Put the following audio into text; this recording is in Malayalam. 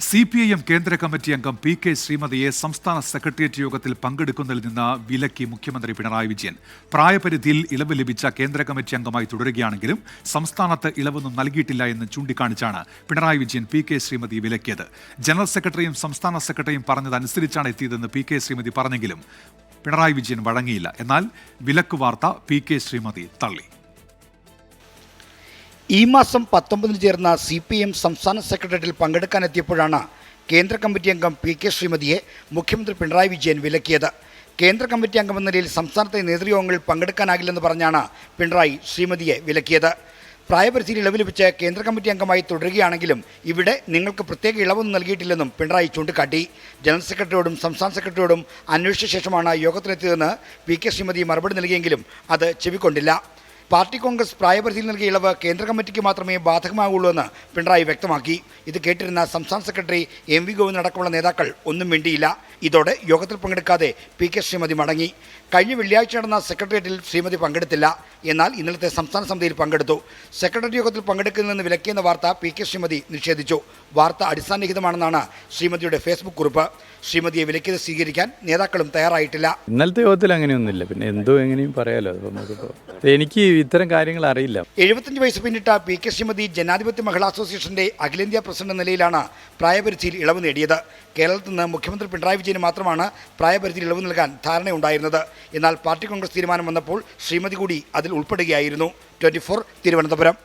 CPIM കേന്ദ്ര കമ്മിറ്റി അംഗം PK ശ്രീമതിയെ സംസ്ഥാന സെക്രട്ടേറിയറ്റ് യോഗത്തിൽ പങ്കെടുക്കുന്നതിൽ നിന്ന് വിലക്കി മുഖ്യമന്ത്രി പിണറായി വിജയൻ. പ്രായപരിധിയിൽ ഇളവ് ലഭിച്ച കേന്ദ്ര കമ്മിറ്റി അംഗമായി തുടരുകയാണെങ്കിലും സംസ്ഥാനത്ത് ഇളവൊന്നും നൽകിയിട്ടില്ല എന്ന് ചൂണ്ടിക്കാണിച്ചാണ് പിണറായി വിജയൻ PK ശ്രീമതി വിലക്കിയത്. ജനറൽ സെക്രട്ടറിയും സംസ്ഥാന സെക്രട്ടറിയും പറഞ്ഞതനുസരിച്ചാണ് എത്തിയതെന്ന് PK ശ്രീമതി പറഞ്ഞെങ്കിലും പിണറായി വിജയൻ വഴങ്ങിയില്ല. എന്നാൽ വിലക്ക് വാർത്ത PK ശ്രീമതി തള്ളി. ഈ മാസം 19 ചേർന്ന CPIM സംസ്ഥാന സെക്രട്ടേറിയറ്റിൽ പങ്കെടുക്കാനെത്തിയപ്പോഴാണ് കേന്ദ്ര കമ്മിറ്റി അംഗം PK ശ്രീമതിയെ മുഖ്യമന്ത്രി പിണറായി വിജയൻ വിലക്കിയത്. കേന്ദ്ര കമ്മിറ്റി അംഗമെന്ന നിലയിൽ സംസ്ഥാനത്തെ നേതൃയോഗങ്ങളിൽ പങ്കെടുക്കാനാകില്ലെന്ന് പറഞ്ഞാണ് പിണറായി ശ്രീമതിയെ വിലക്കിയത്. പ്രായപരിധിയിൽ ഇളവ് ലഭിച്ച് കേന്ദ്ര കമ്മിറ്റി അംഗമായി തുടരുകയാണെങ്കിലും ഇവിടെ നിങ്ങൾക്ക് പ്രത്യേക ഇളവൊന്നും നൽകിയിട്ടില്ലെന്നും പിണറായി ചൂണ്ടിക്കാട്ടി. ജനറൽ സെക്രട്ടറിയോടും സംസ്ഥാന സെക്രട്ടറിയോടും അന്വേഷിച്ച ശേഷമാണ് യോഗത്തിലെത്തിയതെന്ന് PK ശ്രീമതി മറുപടി നൽകിയെങ്കിലും അത് ചെവിക്കൊണ്ടില്ല. പാർട്ടി കോൺഗ്രസ് പ്രായപരിധിയിൽ നൽകിയ ഇളവ് കേന്ദ്ര കമ്മിറ്റിക്ക് മാത്രമേ ബാധകമാകുള്ളൂ എന്ന് പിണറായി വ്യക്തമാക്കി. ഇത് കേട്ടിരുന്ന സംസ്ഥാന സെക്രട്ടറി MV ഗോവിന്ദൻ അടക്കമുള്ള നേതാക്കൾ ഒന്നും മിണ്ടിയില്ല. ഇതോടെ യോഗത്തിൽ പങ്കെടുക്കാതെ PK ശ്രീമതി മടങ്ങി. കഴിഞ്ഞ വെള്ളിയാഴ്ച നടന്ന സെക്രട്ടേറിയറ്റിൽ ശ്രീമതി പങ്കെടുത്തില്ല. എന്നാൽ ഇന്നലത്തെ സംസ്ഥാന സമിതിയിൽ പങ്കെടുത്തു. സെക്രട്ടേറിയറ്റ് യോഗത്തിൽ പങ്കെടുക്കുന്നതിൽ നിന്ന് വിലക്കിയെന്ന വാർത്ത PK ശ്രീമതി നിഷേധിച്ചു. വാർത്ത അടിസ്ഥാനരഹിതമാണെന്നാണ് ശ്രീമതിയുടെ ഫേസ്ബുക്ക് കുറിപ്പ്. ശ്രീമതിയെ വിലക്കിയത് സ്വീകരിക്കാൻ നേതാക്കളും തയ്യാറായിട്ടില്ല. ഇന്നലത്തെ യോഗത്തിൽ അങ്ങനെയൊന്നുമില്ല. പിന്നെ എന്തോ എങ്ങനെയും പറയാലോ. എനിക്ക് ഇത്തരം കാര്യങ്ങൾ അറിയില്ല. 75 വയസ്സ് പിന്നിട്ട PK ശ്രീമതി ജനാധിപത്യ മഹിളാ അസോസിയേഷന്റെ അഖിലേന്ത്യാ പ്രസിഡന്റ് എന്ന നിലയിലാണ് പ്രായപരിധിയിൽ ഇളവ് നേടിയത്. കേരളത്തിൽ നിന്ന് മുഖ്യമന്ത്രി പിണറായി വിജയന് മാത്രമാണ് പ്രായപരിധിയിൽ ഇളവ് നൽകാൻ ധാരണയുണ്ടായിരുന്നത്. എന്നാൽ പാർട്ടി കോൺഗ്രസ് തീരുമാനം വന്നപ്പോൾ ശ്രീമതി കൂടി അതിൽ ഉൾപ്പെടുകയായിരുന്നു. 24 തിരുവനന്തപുരം.